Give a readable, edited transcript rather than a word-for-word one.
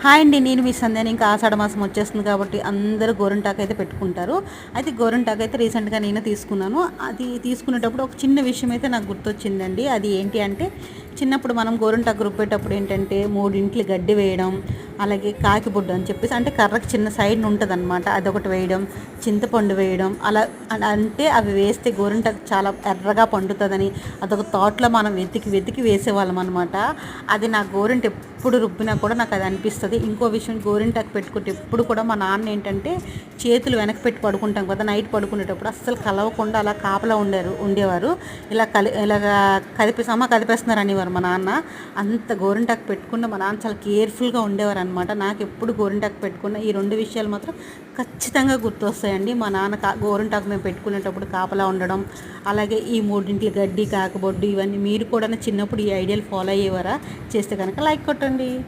Hi అండి, నేను మీ సంధ్యాని. ఇంకా ఆషాఢ మాసం వచ్చేస్తుంది కాబట్టి అందరూ గోరింటాకు అయితే పెట్టుకుంటారు. అయితే గోరింటాకు అయితే రీసెంట్గా నేను తీసుకున్నాను. అది తీసుకునేటప్పుడు ఒక చిన్న విషయం అయితే నాకు గుర్తొచ్చిందండి. అది ఏంటి అంటే, చిన్నప్పుడు మనం గోరింటాకు రుబ్బేటప్పుడు ఏంటంటే 3 ఇంట్లు గడ్డి వేయడం, అలాగే కాకిబొడ్డు అని చెప్పేసి అంటే కర్రకు చిన్న సైడ్న ఉంటుంది అనమాట, అదొకటి వేయడం, చింతపండు వేయడం. అలా అంటే అవి వేస్తే గోరింటాకు చాలా ఎర్రగా పండుతుందని అదొక థాట్లో మనం వెతికి వెతికి వేసేవాళ్ళం అనమాట. అది నా గోరింట ఎప్పుడు రుబ్బినా కూడా నాకు అది అనిపిస్తుంది. ఇంకో విషయం, గోరింటాకు పెట్టుకుంటే ఎప్పుడు కూడా మా నాన్న ఏంటంటే చేతులు వెనక్కి పెట్టి పడుకుంటాం కదా, నైట్ పడుకునేటప్పుడు అస్సలు కలవకుండా అలా కాపలా ఉండేవారు. ఇలాగా కదిపేస్తున్నారు అనేవారు మా నాన్న. అంత గోరింటాకు పెట్టుకున్న మా నాన్న చాలా కేర్ఫుల్గా ఉండేవారు అనమాట. నాకు ఎప్పుడు గోరింటాకు పెట్టుకున్న ఈ 2 విషయాలు మాత్రం ఖచ్చితంగా గుర్తొస్తాయండి. మా నాన్న గోరింటాకు మేము పెట్టుకునేటప్పుడు కాపలా ఉండడం, అలాగే ఈ 3 గడ్డి కాకబొడ్డు, ఇవన్నీ మీరు కూడా చిన్నప్పుడు ఈ ఐడియాలు ఫాలో అయ్యేవారా? చేస్తే కనుక లైక్ కొట్టండి.